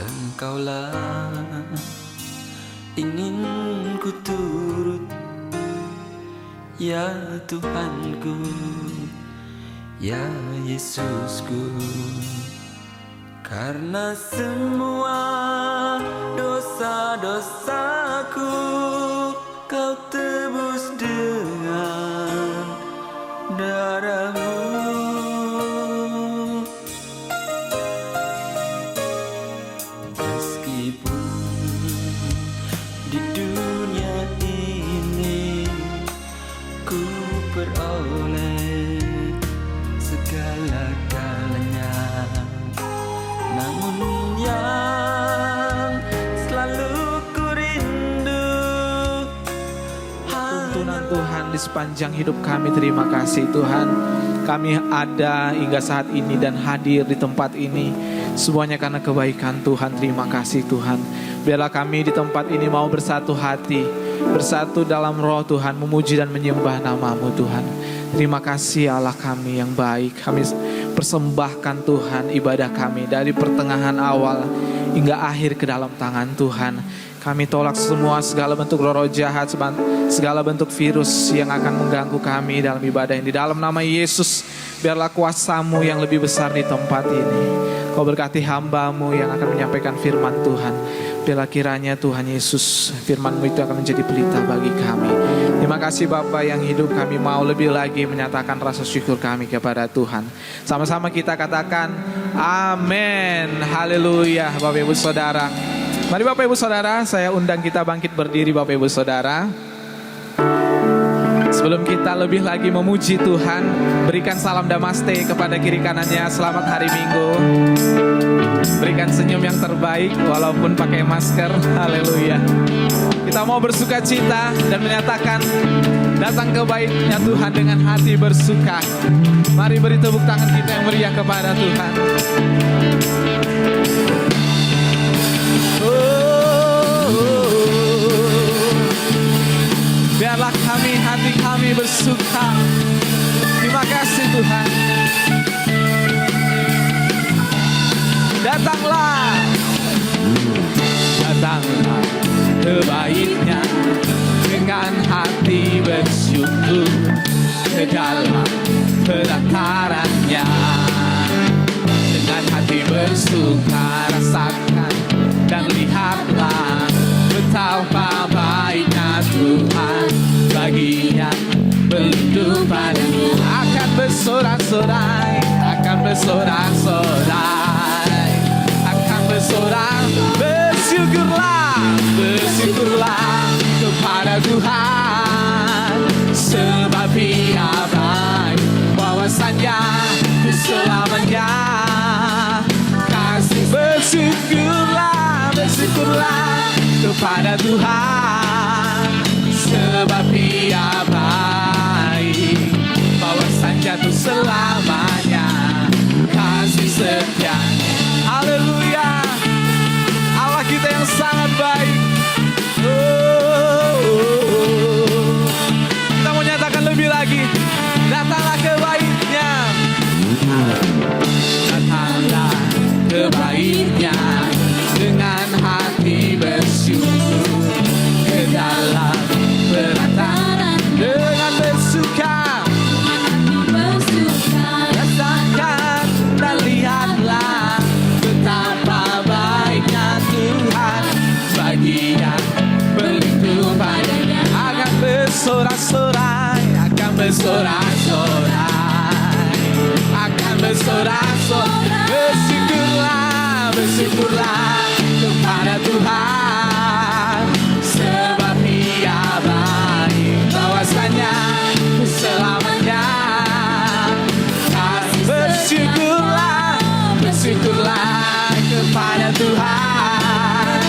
Engkaulah ingin ku turut, ya Tuhanku, ya Yesusku. Karena semua dosa-dosaku Kau tebus dengan darah-Mu. Meskipun di dunia ini ku peroleh segala-galanya, namun yang selalu ku rindu tuntunan Tuhan di sepanjang hidup kami. Terima kasih Tuhan, kami ada hingga saat ini dan hadir di tempat ini semuanya karena kebaikan Tuhan. Terima kasih Tuhan. Biarlah kami di tempat ini mau bersatu hati, bersatu dalam roh Tuhan, memuji dan menyembah nama-Mu Tuhan. Terima kasih Allah kami yang baik. Kami persembahkan Tuhan ibadah kami dari pertengahan awal hingga akhir ke dalam tangan Tuhan. Kami tolak semua segala bentuk roh jahat, segala bentuk virus yang akan mengganggu kami dalam ibadah ini. Dalam nama Yesus, biarlah kuasa-Mu yang lebih besar di tempat ini. Kau berkati hamba-Mu yang akan menyampaikan firman Tuhan. Biarlah kiranya Tuhan Yesus, firman-Mu itu akan menjadi pelita bagi kami. Terima kasih Bapa yang hidup, kami mau lebih lagi menyatakan rasa syukur kami kepada Tuhan. Sama-sama kita katakan amin. Haleluya. Bapak Ibu Saudara, mari Bapak Ibu Saudara, saya undang kita bangkit berdiri Bapak Ibu Saudara. Sebelum kita lebih lagi memuji Tuhan, berikan salam namaste kepada kiri kanannya. Selamat hari Minggu. Berikan senyum yang terbaik walaupun pakai masker. Haleluya. Kita mau bersuka cita dan menyatakan datang ke baitnya Tuhan dengan hati bersuka. Mari beri tepuk tangan kita yang meriah kepada Tuhan. Biarlah hati kami bersuka. Terima kasih Tuhan. Datanglah ke bait-Nya dengan hati bersyukur, ke dalam pelataran-Nya dengan hati bersuka. Rasakan dan lihatlah betapa baiknya Tuhan bagi yang berlindung padamu. Akan bersorak-sorai, akan bersorak-sorai, akan bersorak. Bersyukurlah kepada Tuhan, sebab Dia baik, bahwasanya selamanya kasih. Bersyukurlah kepada Tuhan, sebab Dia baik, bahwasanya tuh selamanya kasih setia. Haleluya, Allah kita yang sangat baik. Kita mau nyatakan lebih lagi, datanglah ke bait-Nya, datanglah ke bait-Nya dengan hati bersyukur, ke dalam pelataran dengan bersuka. Rasakan dan lihatlah betapa baiknya Tuhan bagi yang berlindung padanya. Akan bersorak-sorai, akan bersorak-sorai, akan bersorak-sorai. Bersyukurlah kepada Tuhan, sebab Dia baik, bahwasanya selamanya. Bersyukurlah kepada Tuhan,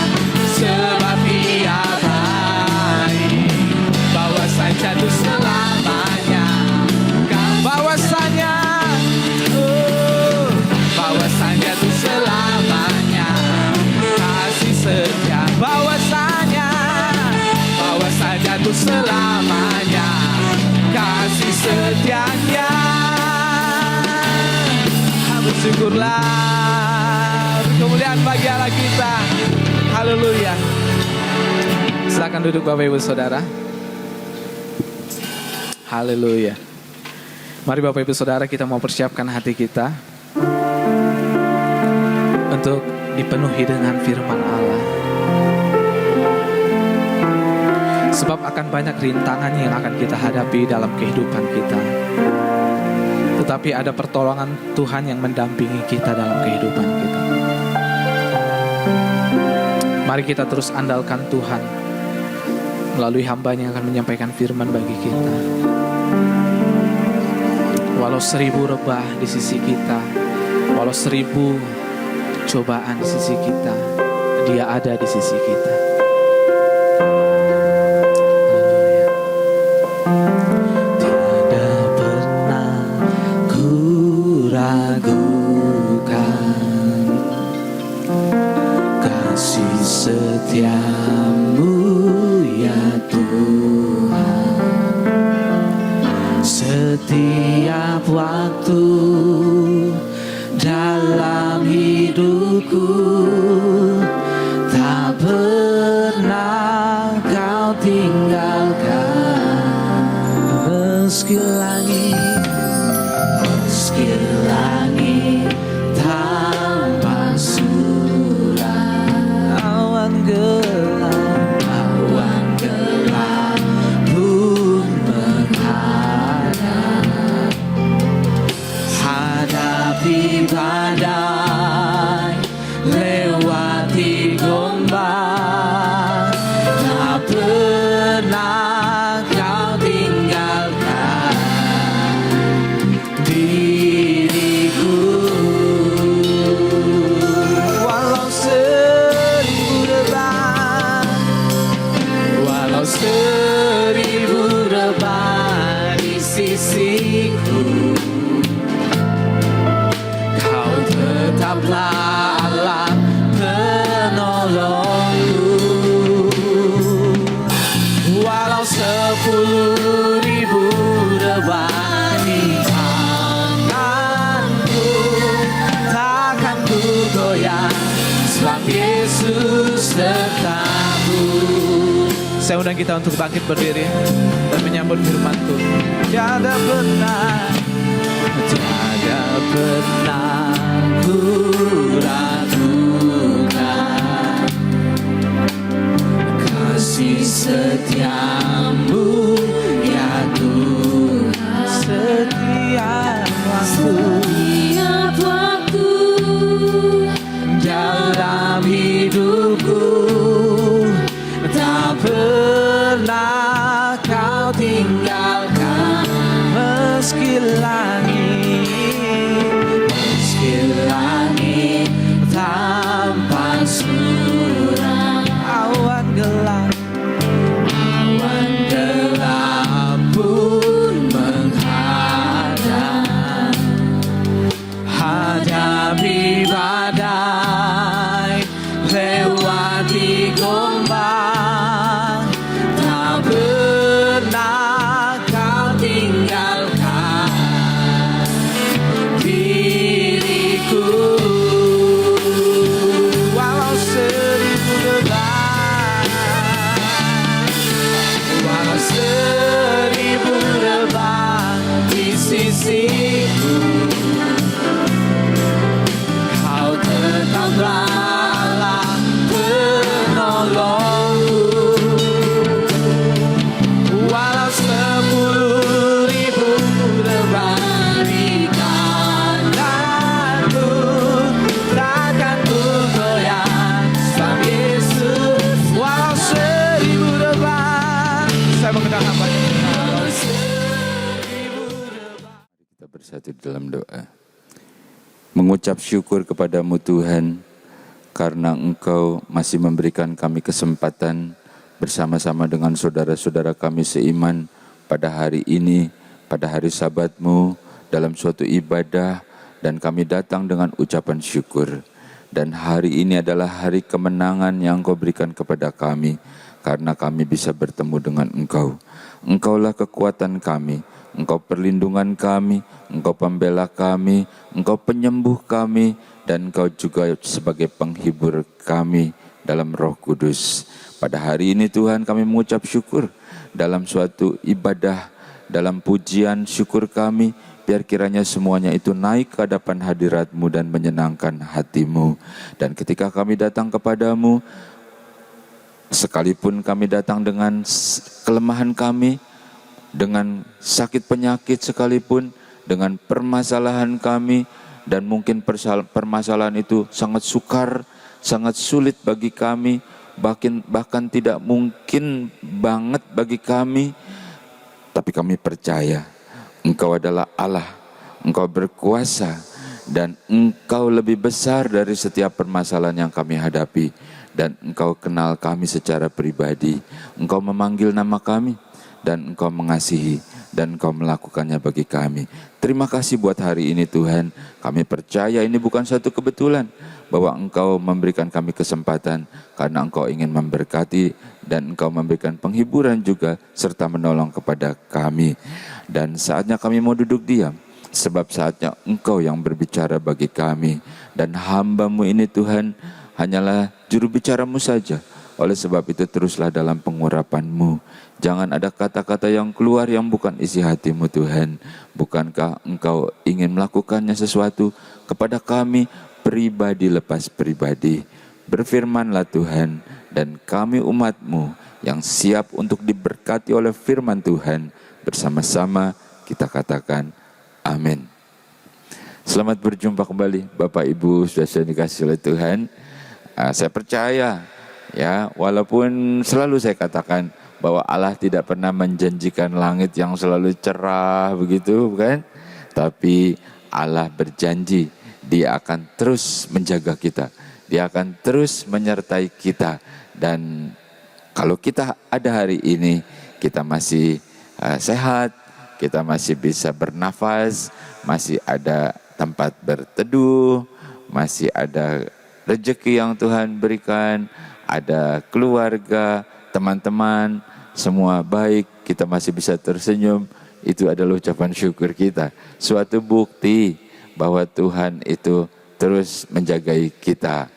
sebab Dia baik, bahwasanya tuh selamanya aku selamanya. Kasih setianya, bersyukurlah. Kemuliaan bagi Allah kita. Haleluya. Silakan duduk Bapak Ibu Saudara. Haleluya. Mari Bapak Ibu Saudara, kita mau persiapkan hati kita untuk dipenuhi dengan firman Allah. Sebab akan banyak rintangan yang akan kita hadapi dalam kehidupan kita. Tetapi ada pertolongan Tuhan yang mendampingi kita dalam kehidupan kita. Mari kita terus andalkan Tuhan melalui hamba-Nya yang akan menyampaikan firman bagi kita. Walau 1000 rebah di sisi kita, walau 1000 cobaan di sisi kita, Dia ada di sisi kita. Haleluya. Tiada pernah ku ragukan kasih setiamu ya Tuhan. Setiap waktu dalam hidupku tak pernah Kau tinggalkan. Meski langit tanpa surah, awan gelap pun menghadap. Hadapi badai, lewati gombang, tak pernah Kau tinggalkan diriku. Walau 1000 rebah, walau 1000 rebah di sisiku, Kau tetaplah Allah penolongku. Walau 10.000 rebah di tanganku, takkan ku goyah, sebab Yesus sertaku. Saya undang kita untuk bangkit berdiri dan menyambut firman Tuhan. Tiada pernah ku ragukan kasih setiamu ya Tuhan. Setiap waktu dalam hidupku tak pernah Kau tinggalkan. Meski langit tanpa surah, awan gelap pun menghadap. Hadapi badai, lewati gombang, tak pernah Kau tinggalkan diriku. Walau 1000 rebah, walau 1000 rebah di sisiku, Kau tetaplah Allah penolongku. Walau 10.000 rebah di kananku, takkan ku goyah, sebab Yesus. Walau 1000 rebah, saya mengenal hamba-Nya. Walau 1000 rebah. Kita bersatu dalam doa. Mengucap syukur kepadamu Tuhan, karena Engkau masih memberikan kami kesempatan bersama-sama dengan saudara-saudara kami seiman pada hari ini, pada hari Sabat-Mu, dalam suatu ibadah, dan kami datang dengan ucapan syukur. Dan hari ini adalah hari kemenangan yang Engkau berikan kepada kami. karena kami bisa bertemu dengan Engkau. Engkaulah kekuatan kami, Engkau perlindungan kami, Engkau pembela kami, Engkau penyembuh kami, dan Engkau juga sebagai penghibur kami dalam Roh Kudus. Pada hari ini Tuhan, kami mengucap syukur dalam suatu ibadah, dalam pujian syukur kami, biar kiranya semuanya itu naik ke hadapan hadirat-Mu dan menyenangkan hati-Mu. Dan ketika kami datang kepadamu, sekalipun kami datang dengan kelemahan kami, dengan sakit penyakit sekalipun, dengan permasalahan kami, dan mungkin permasalahan itu sangat sukar, sangat sulit bagi kami, bahkan tidak mungkin banget bagi kami, tapi kami percaya Engkau adalah Allah, Engkau berkuasa, dan Engkau lebih besar dari setiap permasalahan yang kami hadapi. Dan Engkau kenal kami secara pribadi, Engkau memanggil nama kami, dan Engkau mengasihi, dan Engkau melakukannya bagi kami. Terima kasih buat hari ini Tuhan. Kami percaya ini bukan satu kebetulan, bahwa Engkau memberikan kami kesempatan, karena Engkau ingin memberkati, dan Engkau memberikan penghiburan juga, serta menolong kepada kami. Dan saatnya kami mau duduk diam, sebab saatnya Engkau yang berbicara bagi kami. Dan hamba-Mu ini Tuhan, hanyalah juru bicara-Mu saja. Oleh sebab itu teruslah dalam pengurapan-Mu. Jangan ada kata-kata yang keluar yang bukan isi hati-Mu Tuhan. Bukankah Engkau ingin melakukannya sesuatu kepada kami pribadi lepas pribadi? Berfirmanlah Tuhan, dan kami umat-Mu yang siap untuk diberkati oleh firman Tuhan, bersama-sama kita katakan amin. Selamat berjumpa kembali Bapak Ibu sudah dikasihi oleh Tuhan. Saya percaya ya, walaupun selalu saya katakan bahwa Allah tidak pernah menjanjikan langit yang selalu cerah begitu, bukan? Tapi Allah berjanji Dia akan terus menjaga kita, Dia akan terus menyertai kita. Dan kalau kita ada hari ini, kita masih sehat, kita masih bisa bernafas, masih ada tempat berteduh, masih ada rezeki yang Tuhan berikan, ada keluarga, teman-teman, semua baik, kita masih bisa tersenyum, itu adalah ucapan syukur kita. Suatu bukti bahwa Tuhan itu terus menjagai kita.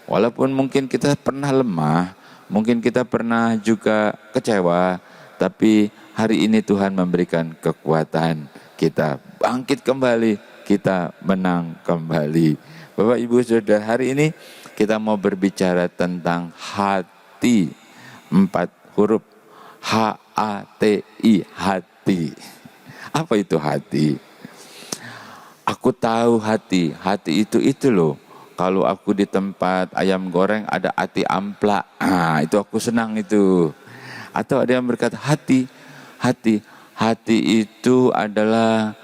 Walaupun mungkin kita pernah lemah, mungkin kita pernah juga kecewa, tapi hari ini Tuhan memberikan kekuatan, kita bangkit kembali, kita menang kembali. Bapak Ibu Saudara, hari ini kita mau berbicara tentang hati. 4 huruf, H-A-T-I, hati. Apa itu hati? Aku tahu hati itu loh. Kalau aku di tempat ayam goreng ada ati ampla, itu aku senang itu. Atau ada yang berkata hati itu adalah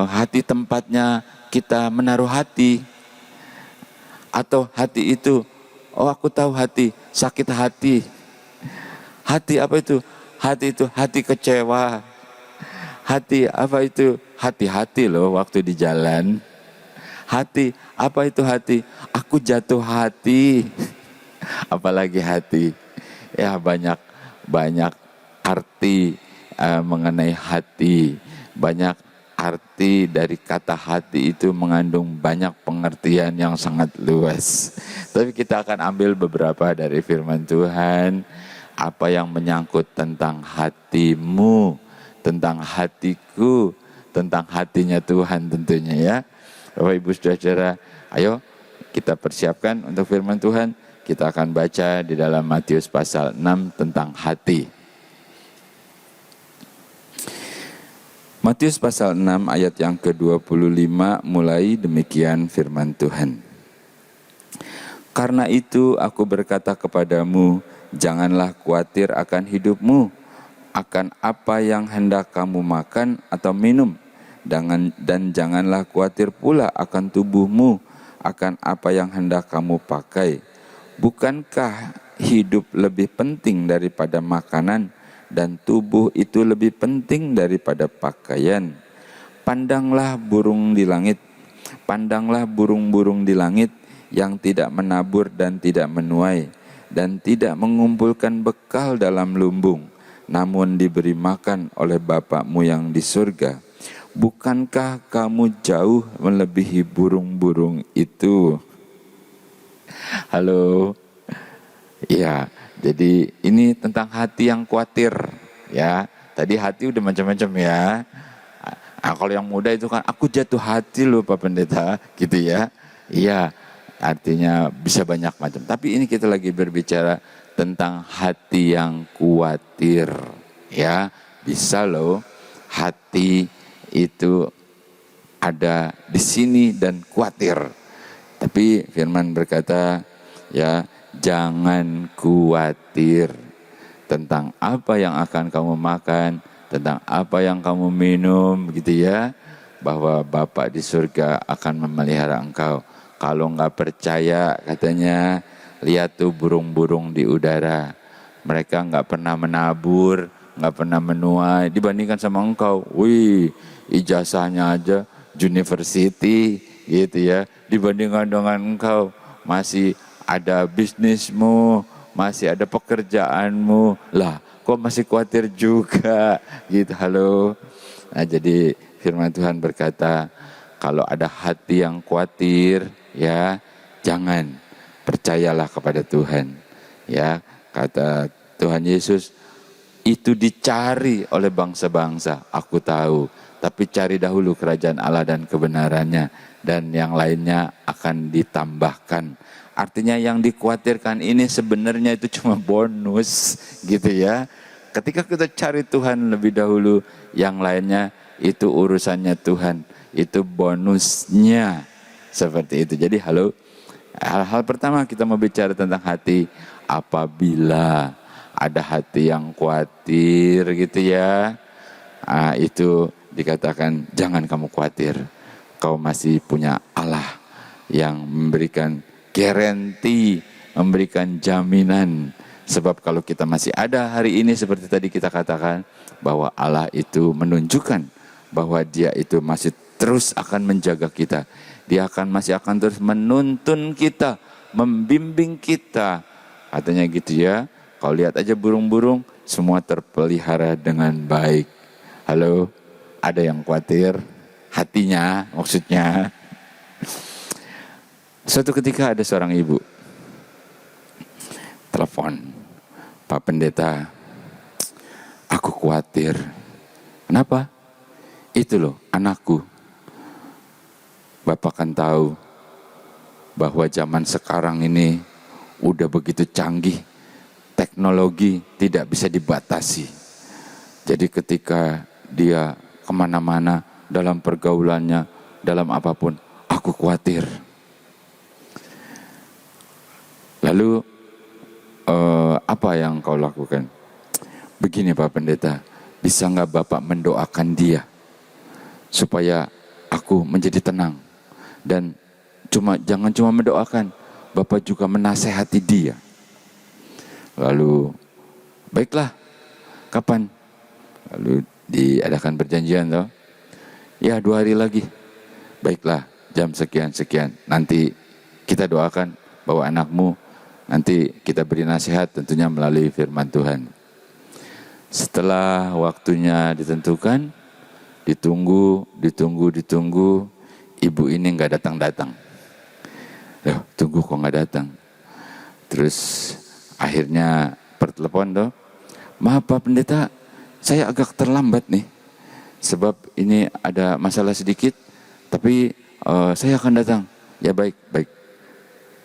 hati tempatnya kita menaruh hati. Atau hati itu, aku tahu hati, sakit hati. Hati apa itu? Hati itu hati kecewa. Hati apa itu? Hati-hati loh waktu di jalan. Hati, apa itu hati? Aku jatuh hati. Apalagi hati. Ya banyak arti mengenai hati. Banyak arti dari kata hati itu mengandung banyak pengertian yang sangat luas. Tapi kita akan ambil beberapa dari firman Tuhan. Apa yang menyangkut tentang hatimu, tentang hatiku, tentang hatinya Tuhan tentunya ya. Bapak Ibu Saudara, ayo kita persiapkan untuk firman Tuhan. Kita akan baca di dalam Matius pasal 6 tentang hati. Matius pasal 6 ayat yang ke-25 mulai demikian firman Tuhan. Karena itu aku berkata kepadamu, janganlah khawatir akan hidupmu, akan apa yang hendak kamu makan atau minum. Dan janganlah khawatir pula akan tubuhmu, akan apa yang hendak kamu pakai. Bukankah hidup lebih penting daripada makanan, dan tubuh itu lebih penting daripada pakaian? Pandanglah burung di langit, pandanglah burung-burung di langit yang tidak menabur dan tidak menuai, dan tidak mengumpulkan bekal dalam lumbung, namun diberi makan oleh Bapakmu yang di surga, bukankah kamu jauh melebihi burung-burung itu? Halo. Ya, jadi ini tentang hati yang khawatir ya. Tadi hati udah macam-macam ya. Nah, kalau yang muda itu kan aku jatuh hati loh Pak Pendeta gitu ya. Iya, artinya bisa banyak macam. Tapi ini kita lagi berbicara tentang hati yang khawatir ya. Bisa loh hati itu ada di sini dan khawatir. Tapi firman berkata ya, jangan khawatir tentang apa yang akan kamu makan, tentang apa yang kamu minum gitu ya. Bahwa Bapa di surga akan memelihara engkau. Kalau enggak percaya katanya, lihat tuh burung-burung di udara. Mereka enggak pernah menabur, enggak pernah menuai. Dibandingkan sama engkau, wih ijazahnya aja university gitu ya. Dibandingkan dengan engkau masih ada bisnismu, masih ada pekerjaanmu. Lah, kok masih khawatir juga gitu. Halo. Nah, jadi firman Tuhan berkata, kalau ada hati yang khawatir, ya, jangan, percayalah kepada Tuhan. Ya, kata Tuhan Yesus, itu dicari oleh bangsa-bangsa, aku tahu. Tapi cari dahulu kerajaan Allah dan kebenarannya, dan yang lainnya akan ditambahkan. Artinya yang dikhawatirkan ini sebenarnya itu cuma bonus gitu ya. Ketika kita cari Tuhan lebih dahulu, yang lainnya itu urusannya Tuhan, itu bonusnya. Seperti itu. Jadi halo, hal-hal pertama kita mau bicara tentang hati. Apabila ada hati yang khawatir gitu ya, itu dikatakan jangan kamu khawatir. Kau masih punya Allah yang memberikan garansi, memberikan jaminan. Sebab kalau kita masih ada hari ini seperti tadi kita katakan, bahwa Allah itu menunjukkan bahwa Dia itu masih terus akan menjaga kita. Dia masih akan terus menuntun kita, membimbing kita. Katanya gitu ya. Kalau lihat aja burung-burung, semua terpelihara dengan baik. Halo, ada yang khawatir? Hatinya maksudnya. Suatu ketika ada seorang ibu telepon, Pak Pendeta, aku khawatir. Kenapa? Itu loh anakku. Bapak kan tahu bahwa zaman sekarang ini udah begitu canggih. Teknologi tidak bisa dibatasi. Jadi ketika dia kemana-mana, dalam pergaulannya, dalam apapun, aku khawatir. Lalu apa yang kau lakukan? Begini Pak Pendeta, bisa nggak Bapak mendoakan dia supaya aku menjadi tenang, dan jangan cuma mendoakan, Bapak juga menasehati dia. Lalu baiklah, kapan? Lalu diadakan perjanjian toh. Ya 2 hari lagi. Baiklah, jam sekian-sekian. Nanti kita doakan bahwa anakmu, nanti kita beri nasihat tentunya melalui firman Tuhan. Setelah waktunya ditentukan, ditunggu, ibu ini nggak datang-datang. Loh, tunggu kok nggak datang. Terus akhirnya pertelepon toh, maaf Pak Pendeta, saya agak terlambat nih. Sebab ini ada masalah sedikit, tapi saya akan datang. Ya baik.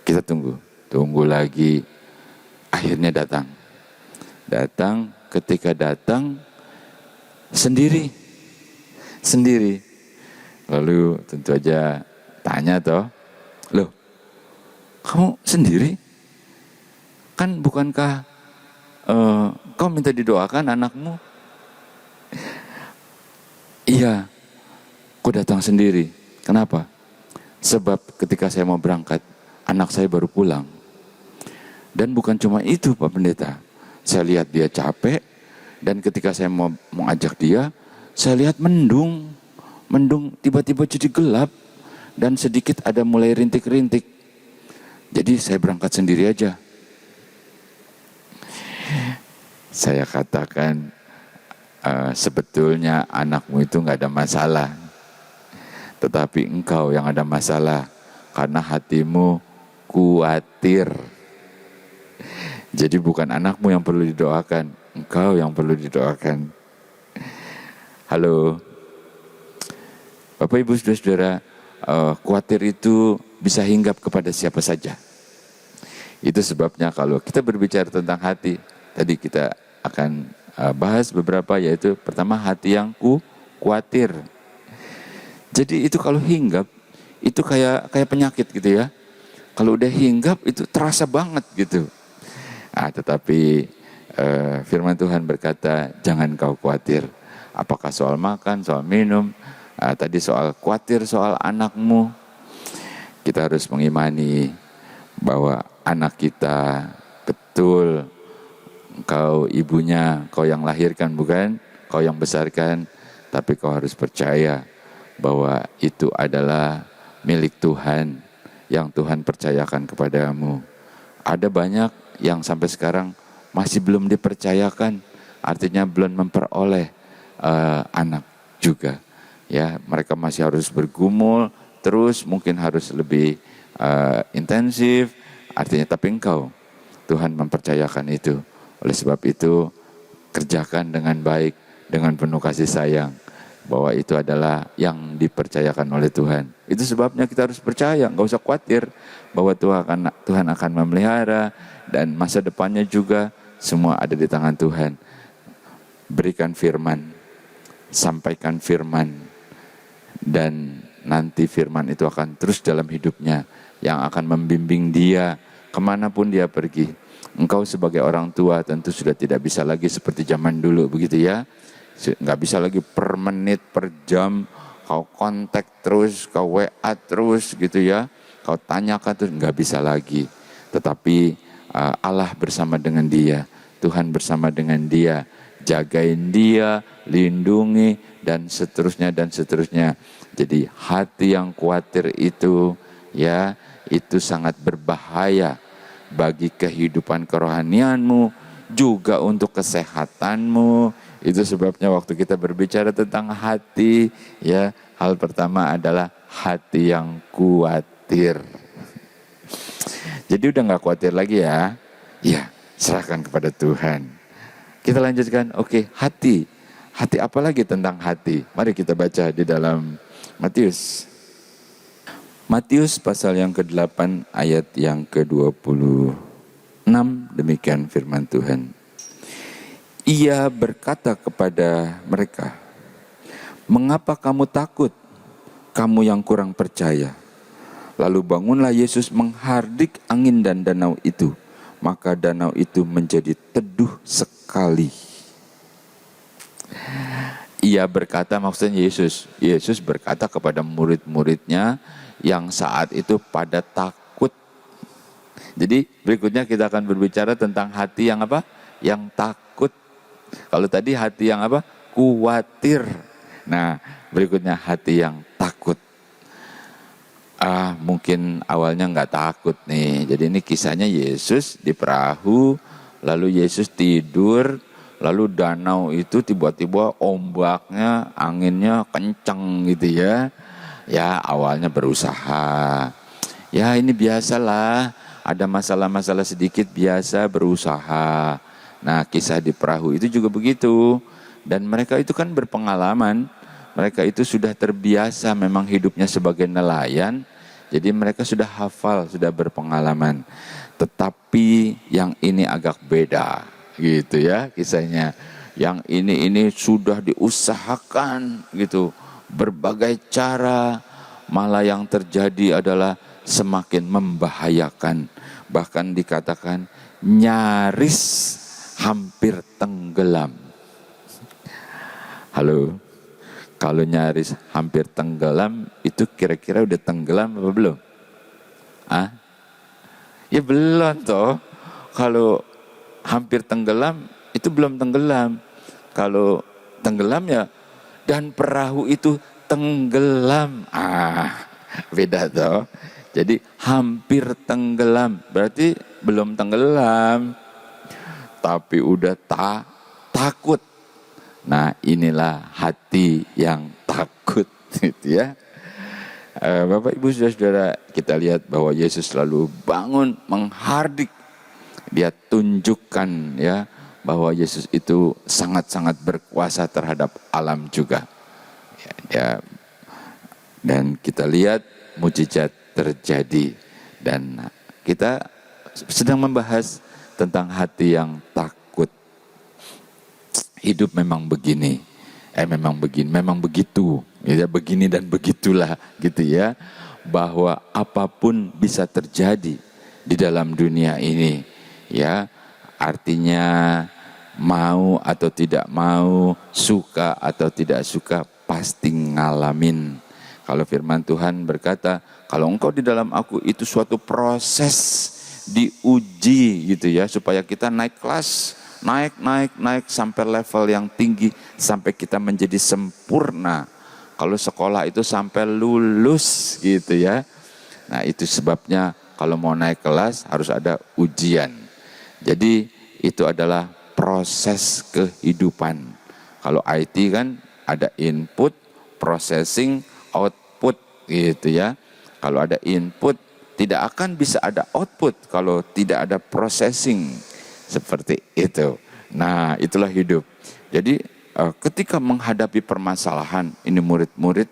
Kita tunggu lagi. Akhirnya datang. Ketika datang sendiri. Lalu tentu aja tanya toh, loh, kamu sendiri? Kan bukankah kau minta didoakan anakmu? Iya, aku datang sendiri. Kenapa? Sebab ketika saya mau berangkat, anak saya baru pulang. Dan bukan cuma itu Pak Pendeta. Saya lihat dia capek, dan ketika saya mau mengajak dia, saya lihat mendung tiba-tiba jadi gelap, dan sedikit ada mulai rintik-rintik. Jadi saya berangkat sendiri aja. Saya katakan sebetulnya anakmu itu nggak ada masalah, tetapi engkau yang ada masalah karena hatimu khawatir. Jadi bukan anakmu yang perlu didoakan, engkau yang perlu didoakan. Halo, Bapak Ibu Saudara-saudara, khawatir itu bisa hinggap kepada siapa saja. Itu sebabnya kalau kita berbicara tentang hati, tadi kita akan bahas beberapa, yaitu pertama hati yang khawatir. Jadi itu kalau hinggap, itu kayak penyakit gitu ya. Kalau udah hinggap itu terasa banget gitu. Tetapi firman Tuhan berkata, jangan kau khawatir. Apakah soal makan, soal minum, tadi soal khawatir soal anakmu. Kita harus mengimani bahwa anak kita betul, kau ibunya, kau yang lahirkan bukan, kau yang besarkan. Tapi kau harus percaya bahwa itu adalah milik Tuhan yang Tuhan percayakan kepadamu. Ada banyak yang sampai sekarang masih belum dipercayakan, artinya belum memperoleh anak juga. Ya, mereka masih harus bergumul terus, mungkin harus lebih intensif. Artinya, tapi engkau, Tuhan mempercayakan itu. Oleh sebab itu, kerjakan dengan baik, dengan penuh kasih sayang, bahwa itu adalah yang dipercayakan oleh Tuhan. Itu sebabnya kita harus percaya, nggak usah khawatir bahwa Tuhan akan memelihara, dan masa depannya juga semua ada di tangan Tuhan. Berikan firman, sampaikan firman, dan nanti firman itu akan terus dalam hidupnya, yang akan membimbing dia kemanapun dia pergi. Engkau sebagai orang tua tentu sudah tidak bisa lagi seperti zaman dulu, begitu ya. Nggak bisa lagi per menit, per jam, kau kontak terus, kau WA terus gitu ya. Kau tanyakan terus, nggak bisa lagi. Tetapi Allah bersama dengan dia, Tuhan bersama dengan dia, jagain dia, lindungi, dan seterusnya dan seterusnya. Jadi hati yang khawatir itu ya, itu sangat berbahaya bagi kehidupan kerohanianmu, juga untuk kesehatanmu. Itu sebabnya waktu kita berbicara tentang hati, ya, hal pertama adalah hati yang khawatir. Jadi udah gak khawatir lagi ya. Ya, serahkan kepada Tuhan. Kita lanjutkan, oke, hati. Hati apa lagi tentang hati? Mari kita baca di dalam Matius. Matius pasal yang ke-8 ayat yang ke-26, demikian firman Tuhan. Ia berkata kepada mereka, mengapa kamu takut, kamu yang kurang percaya? Lalu bangunlah Yesus menghardik angin dan danau itu. Maka danau itu menjadi teduh sekali. Ia berkata, maksudnya Yesus berkata kepada murid-muridnya yang saat itu pada takut. Jadi berikutnya kita akan berbicara tentang hati yang apa? Yang takut. Kalau tadi hati yang apa? Khawatir. Nah, berikutnya hati yang takut. Mungkin awalnya nggak takut nih. Jadi ini kisahnya Yesus di perahu, lalu Yesus tidur, lalu danau itu tiba-tiba ombaknya, anginnya kencang gitu ya. Ya awalnya berusaha. Ya ini biasalah, ada masalah-masalah sedikit biasa berusaha. Nah kisah di perahu itu juga begitu. Dan mereka itu kan berpengalaman. Mereka itu sudah terbiasa memang hidupnya sebagai nelayan. Jadi mereka sudah hafal, sudah berpengalaman. Tetapi yang ini agak beda gitu ya kisahnya. Yang ini sudah diusahakan gitu. Berbagai cara, malah yang terjadi adalah semakin membahayakan. Bahkan dikatakan nyaris hampir tenggelam. Halo? Kalau nyaris hampir tenggelam, itu kira-kira udah tenggelam apa belum? Ya belum toh. Kalau hampir tenggelam, itu belum tenggelam. Kalau tenggelam ya, dan perahu itu tenggelam. Beda toh. Jadi hampir tenggelam, berarti belum tenggelam. tapi udah takut. Nah, inilah hati yang takut, gitu ya. Bapak Ibu Saudara, kita lihat bahwa Yesus selalu bangun menghardik. Dia tunjukkan ya bahwa Yesus itu sangat-sangat berkuasa terhadap alam juga. Dan kita lihat mujizat terjadi, dan kita sedang membahas tentang hati yang takut. Hidup memang begini, memang begitu, ya, begini dan begitulah gitu ya, bahwa apapun bisa terjadi di dalam dunia ini, ya, artinya mau atau tidak mau, suka atau tidak suka, pasti ngalamin. Kalau firman Tuhan berkata, kalau engkau di dalam aku, itu suatu proses diuji gitu ya, supaya kita naik kelas. Naik sampai level yang tinggi, sampai kita menjadi sempurna. Kalau sekolah itu sampai lulus gitu ya. Nah, itu sebabnya kalau mau naik kelas harus ada ujian. Jadi itu adalah proses kehidupan. Kalau IT kan ada input, processing, output gitu ya. Kalau ada input, tidak akan bisa ada output kalau tidak ada processing. Seperti itu. Nah, itulah hidup. Jadi ketika menghadapi permasalahan, ini murid-murid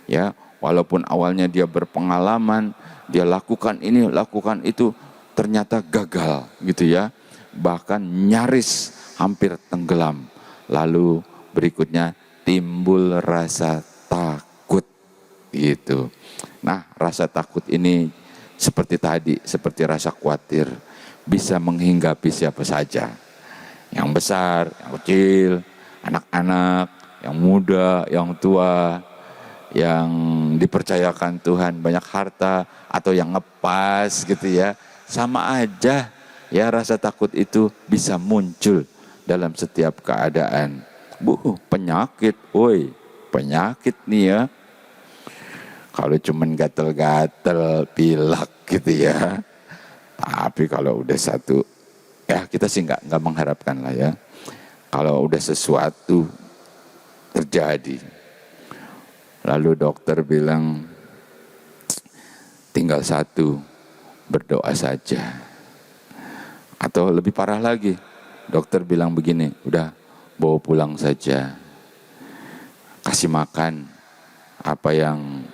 ya, walaupun awalnya dia berpengalaman, dia lakukan ini, lakukan itu, ternyata gagal gitu ya. Bahkan nyaris hampir tenggelam. Lalu berikutnya timbul rasa takut gitu. Nah, rasa takut ini seperti tadi, seperti rasa khawatir, bisa menghinggapi siapa saja. Yang besar, yang kecil, anak-anak, yang muda, yang tua, yang dipercayakan Tuhan banyak harta, atau yang ngepas gitu ya. Sama aja ya, rasa takut itu bisa muncul dalam setiap keadaan. Penyakit, penyakit nih ya. Kalau cuman gatel-gatel, pilek gitu ya. Tapi kalau udah satu, ya kita sih nggak mengharapkan lah ya. Kalau udah sesuatu terjadi, lalu dokter bilang tinggal satu, berdoa saja. Atau lebih parah lagi, dokter bilang begini, udah bawa pulang saja. Kasih makan apa yang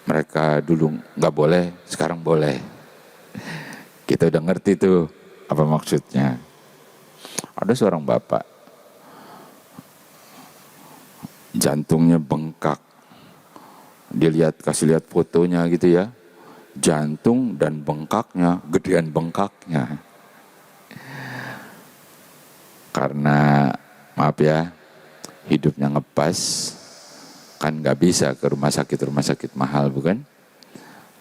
mereka dulu nggak boleh, sekarang boleh. Kita udah ngerti tuh apa maksudnya. Ada seorang bapak, jantungnya bengkak. Dia kasih lihat fotonya gitu ya. Jantung dan bengkaknya, gedean bengkaknya. Karena maaf ya, hidupnya ngepas, kan nggak bisa ke rumah sakit mahal bukan?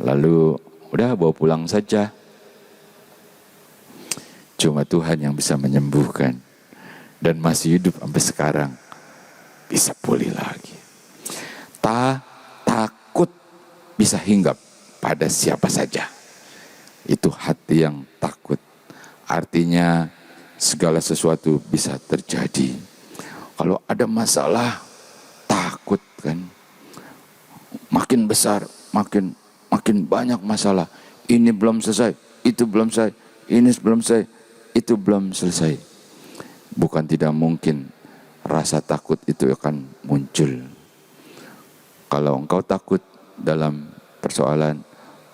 Lalu udah bawa pulang saja. Cuma Tuhan yang bisa menyembuhkan. Dan masih hidup sampai sekarang. Bisa pulih lagi. Takut bisa hinggap pada siapa saja. Itu hati yang takut. Artinya segala sesuatu bisa terjadi. Kalau ada masalah, takut kan. Makin besar, makin banyak masalah. Ini belum selesai, itu belum selesai, ini belum selesai, itu belum selesai. Bukan tidak mungkin rasa takut itu akan muncul. Kalau engkau takut dalam persoalan,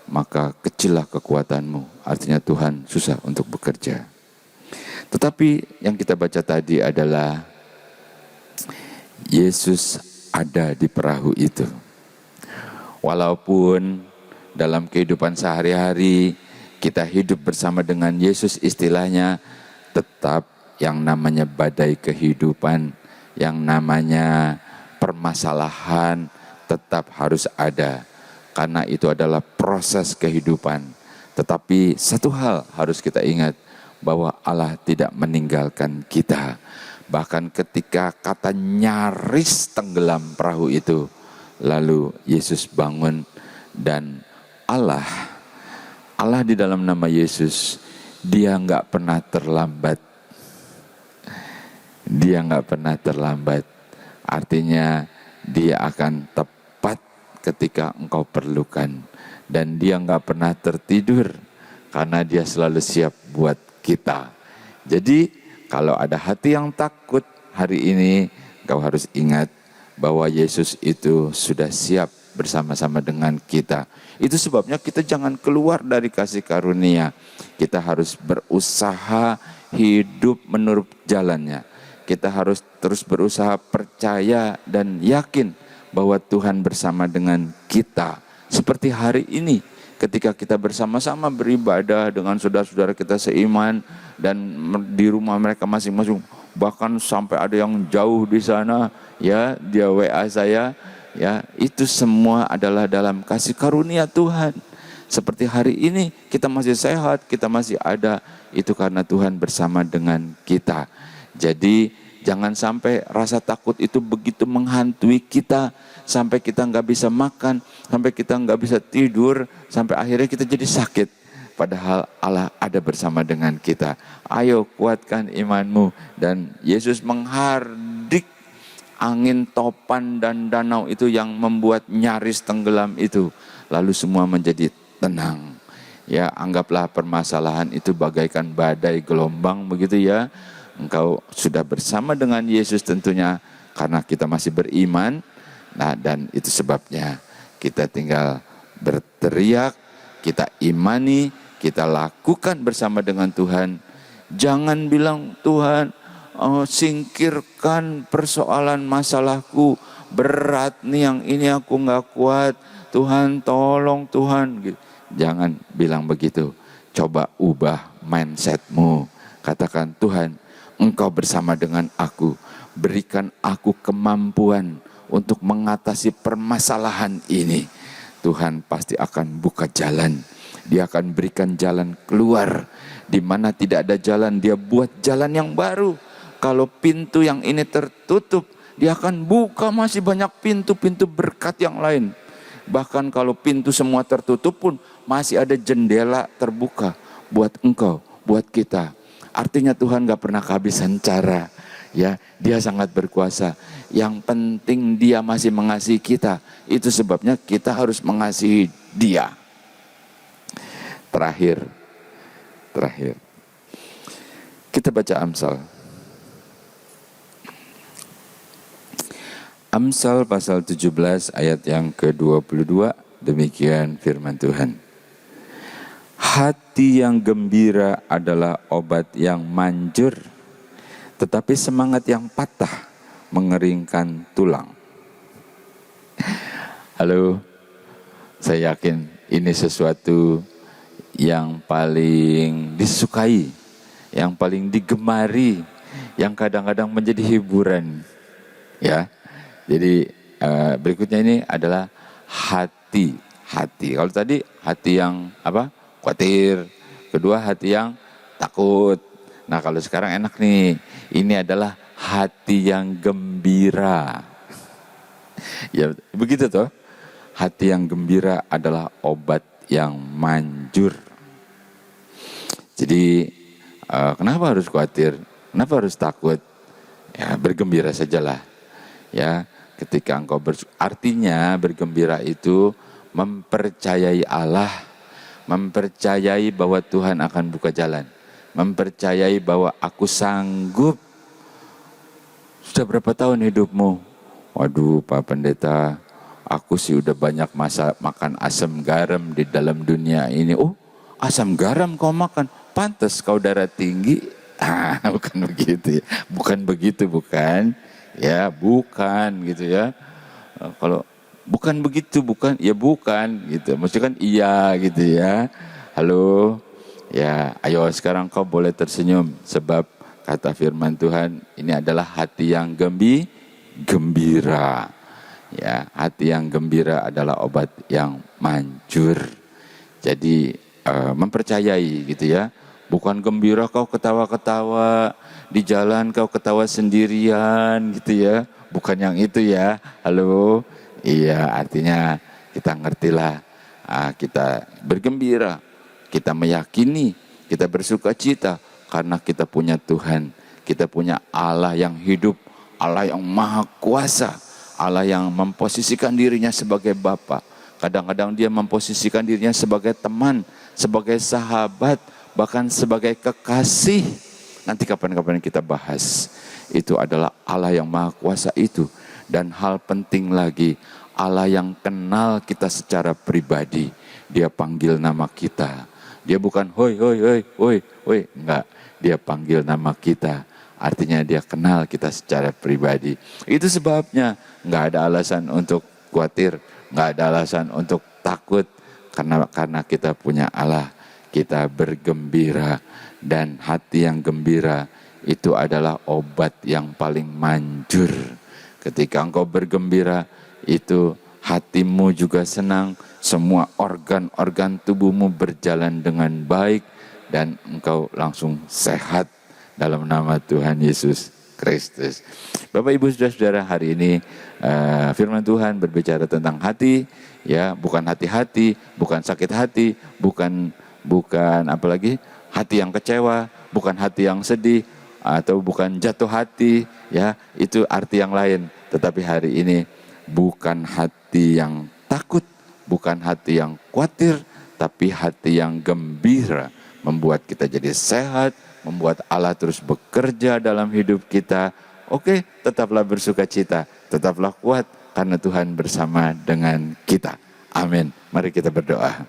maka kecillah kekuatanmu. Artinya Tuhan susah untuk bekerja. Tetapi yang kita baca tadi adalah Yesus ada di perahu itu. Walaupun dalam kehidupan sehari-hari kita hidup bersama dengan Yesus, istilahnya tetap yang namanya badai kehidupan, yang namanya permasalahan tetap harus ada. Karena itu adalah proses kehidupan. Tetapi satu hal harus kita ingat, bahwa Allah tidak meninggalkan kita. Bahkan ketika kata nyaris tenggelam perahu itu, lalu Yesus bangun, dan Allah di dalam nama Yesus, dia nggak pernah terlambat. Dia nggak pernah terlambat. Artinya dia akan tepat ketika engkau perlukan. Dan dia nggak pernah tertidur karena dia selalu siap buat kita. Jadi kalau ada hati yang takut hari ini, engkau harus ingat bahwa Yesus itu sudah siap bersama-sama dengan kita. Itu sebabnya kita jangan keluar dari kasih karunia. Kita harus berusaha hidup menurut jalannya. Kita harus terus berusaha percaya dan yakin bahwa Tuhan bersama dengan kita. Seperti hari ini ketika kita bersama-sama beribadah dengan saudara-saudara kita seiman dan di rumah mereka masing-masing, bahkan sampai ada yang jauh di sana, ya, dia WA saya, ya, itu semua adalah dalam kasih karunia Tuhan. Seperti hari ini kita masih sehat, kita masih ada, itu karena Tuhan bersama dengan kita. Jadi jangan sampai rasa takut itu begitu menghantui kita, sampai kita nggak bisa makan, sampai kita nggak bisa tidur, sampai akhirnya kita jadi sakit. Padahal Allah ada bersama dengan kita. Ayo kuatkan imanmu. Dan Yesus menghardik angin topan dan danau itu yang membuat nyaris tenggelam itu. Lalu semua menjadi tenang. Ya, anggaplah permasalahan itu bagaikan badai gelombang begitu ya. Engkau sudah bersama dengan Yesus tentunya karena kita masih beriman. Nah, dan itu sebabnya kita tinggal berteriak, kita imani, kita lakukan bersama dengan Tuhan. Jangan bilang, Tuhan, singkirkan persoalan masalahku, berat nih yang ini aku gak kuat, Tuhan tolong Tuhan. Jangan bilang begitu. Coba ubah mindsetmu. Katakan, Tuhan, Engkau bersama dengan aku, berikan aku kemampuan untuk mengatasi permasalahan ini. Tuhan pasti akan buka jalan. Dia akan berikan jalan keluar. Di mana tidak ada jalan, dia buat jalan yang baru. Kalau pintu yang ini tertutup, dia akan buka masih banyak pintu-pintu berkat yang lain. Bahkan kalau pintu semua tertutup pun, masih ada jendela terbuka buat engkau, buat kita. Artinya Tuhan gak pernah kehabisan cara. Ya, dia sangat berkuasa. Yang penting dia masih mengasihi kita. Itu sebabnya kita harus mengasihi dia. Terakhir. Kita baca Amsal. Amsal pasal 17 ayat yang ke-22. Demikian firman Tuhan. Hati yang gembira adalah obat yang manjur, tetapi semangat yang patah mengeringkan tulang. Halo, saya yakin ini sesuatu yang paling disukai, yang paling digemari, yang kadang-kadang menjadi hiburan. Ya, jadi berikutnya ini adalah hati. Kalau tadi hati yang apa? Khawatir. Kedua hati yang takut. Nah kalau sekarang enak nih, ini adalah hati yang gembira. Ya begitu toh. Hati yang gembira adalah obat yang manjur. Jadi kenapa harus khawatir? Kenapa harus takut? Ya bergembira sajalah. Ya ketika engkau artinya bergembira itu mempercayai Allah, mempercayai bahwa Tuhan akan buka jalan. Mempercayai bahwa aku sanggup. Sudah berapa tahun hidupmu? Waduh Pak Pendeta, aku sih udah banyak makan asam garam di dalam dunia ini. Oh, asam garam kau makan? Pantas kau darah tinggi. Bukan begitu ya. Bukan begitu, bukan. Ya, bukan gitu ya. Kalau bukan begitu, bukan. Ya bukan gitu. Maksudnya kan iya gitu ya. Halo. Ya, ayo sekarang kau boleh tersenyum sebab kata firman Tuhan ini adalah hati yang gembira. Ya, hati yang gembira adalah obat yang manjur. Jadi mempercayai gitu ya. Bukan gembira kau ketawa-ketawa di jalan, kau ketawa sendirian gitu ya. Bukan yang itu ya. Halo. Iya, artinya kita ngertilah. Kita bergembira. Kita meyakini, kita bersuka cita karena kita punya Tuhan. Kita punya Allah yang hidup, Allah yang maha kuasa, Allah yang memposisikan dirinya sebagai Bapa. Kadang-kadang dia memposisikan dirinya sebagai teman, sebagai sahabat, bahkan sebagai kekasih. Nanti kapan-kapan kita bahas. Itu adalah Allah yang maha kuasa itu. Dan hal penting lagi, Allah yang kenal kita secara pribadi. Dia panggil nama kita. Dia bukan hoi, enggak. Dia panggil nama kita. Artinya dia kenal kita secara pribadi. Itu sebabnya enggak ada alasan untuk khawatir, enggak ada alasan untuk takut. Karena kita punya Allah, kita bergembira. Dan hati yang gembira itu adalah obat yang paling manjur. Ketika engkau bergembira, itu hatimu juga senang, semua organ-organ tubuhmu berjalan dengan baik, dan engkau langsung sehat dalam nama Tuhan Yesus Kristus. Bapak Ibu Saudara-saudara, hari ini firman Tuhan berbicara tentang hati, ya, bukan hati-hati, bukan sakit hati, bukan apalagi hati yang kecewa, bukan hati yang sedih, atau bukan jatuh hati, ya, itu arti yang lain. Tetapi hari ini bukan hati yang takut, bukan hati yang khawatir, tapi hati yang gembira, membuat kita jadi sehat, membuat Allah terus bekerja dalam hidup kita. Oke, tetaplah bersukacita, tetaplah kuat, karena Tuhan bersama dengan kita. Amin. Mari kita berdoa.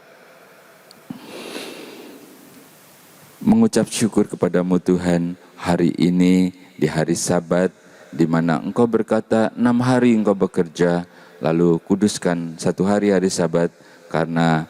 Mengucap syukur kepadamu Tuhan, hari ini di hari Sabat, di mana Engkau berkata 6 hari Engkau bekerja, lalu kuduskan 1 hari Sabat, karena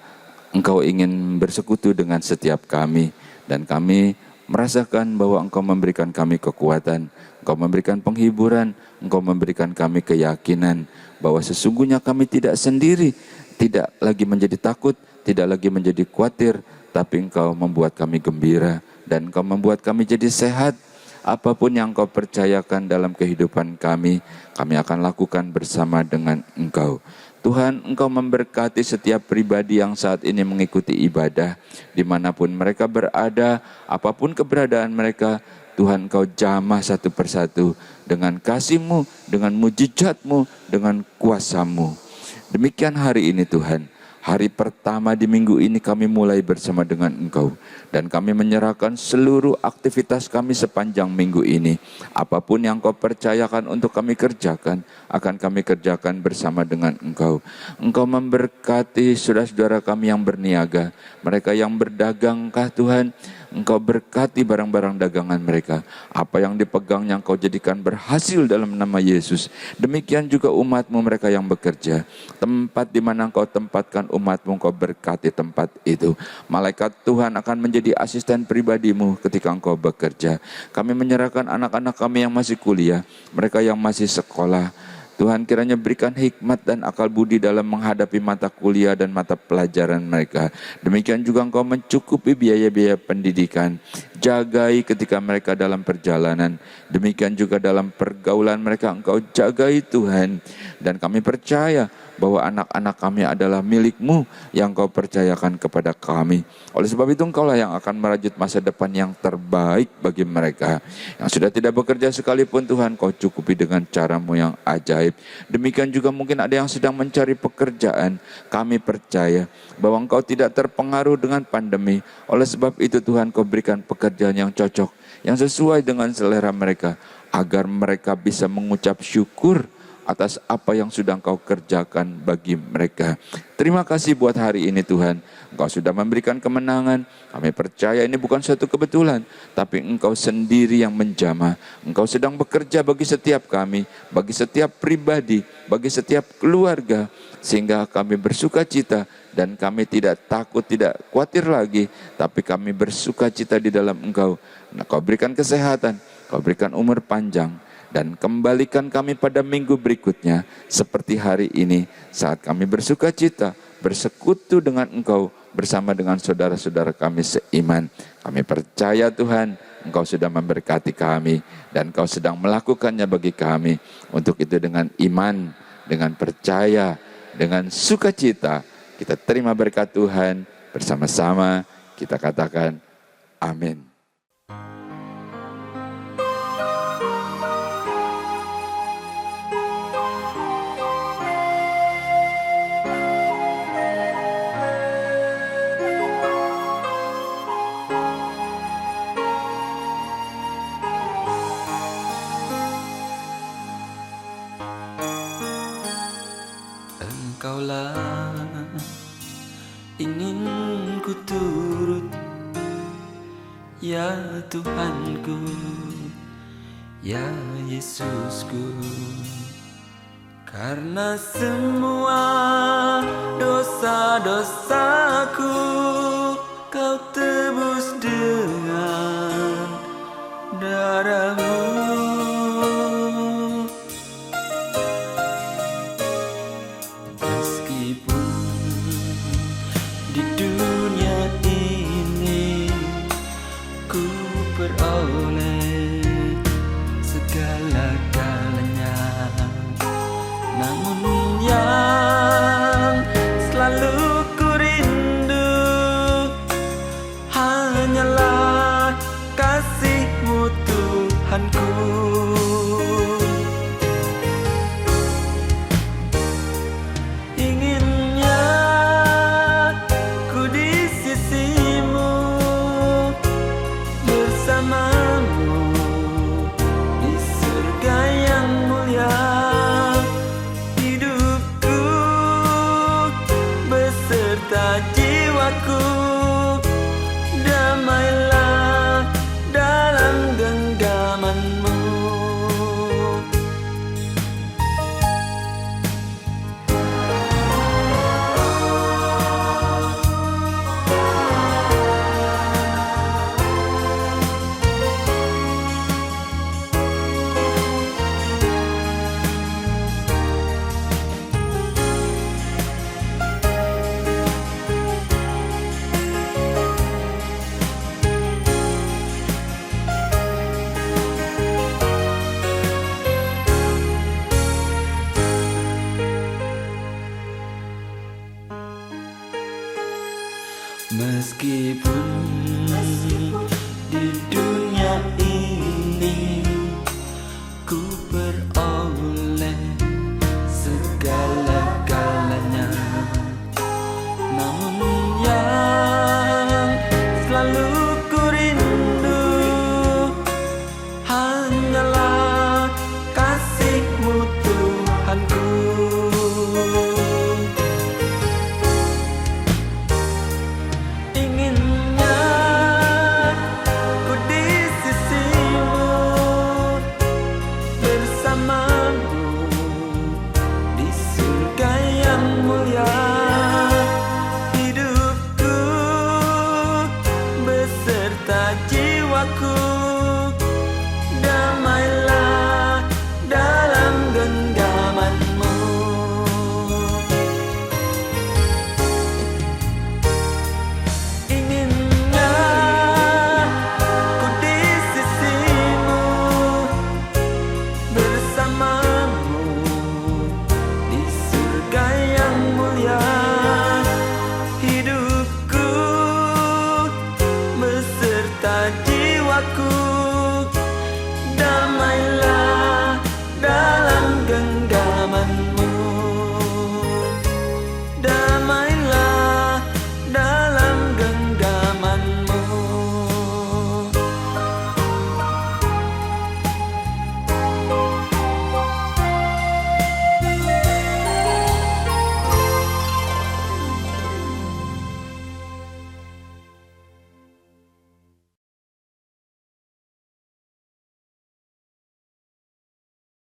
Engkau ingin bersekutu dengan setiap kami, dan kami merasakan bahwa Engkau memberikan kami kekuatan, Engkau memberikan penghiburan, Engkau memberikan kami keyakinan bahwa sesungguhnya kami tidak sendiri, tidak lagi menjadi takut, tidak lagi menjadi khawatir, tapi Engkau membuat kami gembira, dan Engkau membuat kami jadi sehat. Apapun yang Engkau percayakan dalam kehidupan kami akan lakukan bersama dengan Engkau. Tuhan, Engkau memberkati setiap pribadi yang saat ini mengikuti ibadah, dimanapun mereka berada, apapun keberadaan mereka, Tuhan, Engkau jamah satu persatu dengan kasih-Mu, dengan mujizat-Mu, dengan kuasa-Mu. Demikian hari ini Tuhan. Hari pertama di minggu ini kami mulai bersama dengan Engkau. Dan kami menyerahkan seluruh aktivitas kami sepanjang minggu ini. Apapun yang Engkau percayakan untuk kami kerjakan, akan kami kerjakan bersama dengan Engkau. Engkau memberkati saudara-saudara kami yang berniaga. Mereka yang berdagangkah Tuhan, Engkau berkati barang-barang dagangan mereka. Apa yang dipegangnya Engkau jadikan berhasil dalam nama Yesus. Demikian juga umat-Mu mereka yang bekerja. Tempat di mana Engkau tempatkan umat-Mu, Engkau berkati tempat itu. Malaikat Tuhan akan menjadi asisten pribadi-Mu ketika Engkau bekerja. Kami menyerahkan anak-anak kami yang masih kuliah, mereka yang masih sekolah. Tuhan, kiranya berikan hikmat dan akal budi dalam menghadapi mata kuliah dan mata pelajaran mereka. Demikian juga Engkau mencukupi biaya-biaya pendidikan. Jagai ketika mereka dalam perjalanan. Demikian juga dalam pergaulan mereka Engkau jagai Tuhan. Dan kami percaya bahwa anak-anak kami adalah milik-Mu yang Engkau percayakan kepada kami. Oleh sebab itu Engkaulah yang akan merajut masa depan yang terbaik bagi mereka. Yang sudah tidak bekerja sekalipun Tuhan, Kau cukupi dengan cara-Mu yang ajaib. Demikian juga mungkin ada yang sedang mencari pekerjaan. Kami percaya bahwa Engkau tidak terpengaruh dengan pandemi. Oleh sebab itu Tuhan, Kau berikan pekerjaan yang cocok, yang sesuai dengan selera mereka, agar mereka bisa mengucap syukur atas apa yang sudah Engkau kerjakan bagi mereka. Terima kasih buat hari ini Tuhan. Engkau sudah memberikan kemenangan. Kami percaya ini bukan suatu kebetulan, tapi Engkau sendiri yang menjamah. Engkau sedang bekerja bagi setiap kami, bagi setiap pribadi, bagi setiap keluarga, sehingga kami bersuka cita dan kami tidak takut, tidak khawatir lagi, tapi kami bersuka cita di dalam Engkau. Engkau berikan kesehatan, Engkau berikan umur panjang, dan kembalikan kami pada minggu berikutnya seperti hari ini, saat kami bersuka cita, bersekutu dengan Engkau bersama dengan saudara-saudara kami seiman. Kami percaya Tuhan, Engkau sudah memberkati kami dan Engkau sedang melakukannya bagi kami. Untuk itu dengan iman, dengan percaya, dengan sukacita, kita terima berkat Tuhan bersama-sama. Kita katakan amin. Tuhanku, ya Yesusku. Karena semua dosa-dosaku Kau tebus dengan darah-Mu. Meskipun di dunia ini ku peroleh segala-galanya, namun yang selalu ku rindu hanyalah kasih-Mu Tuhanku.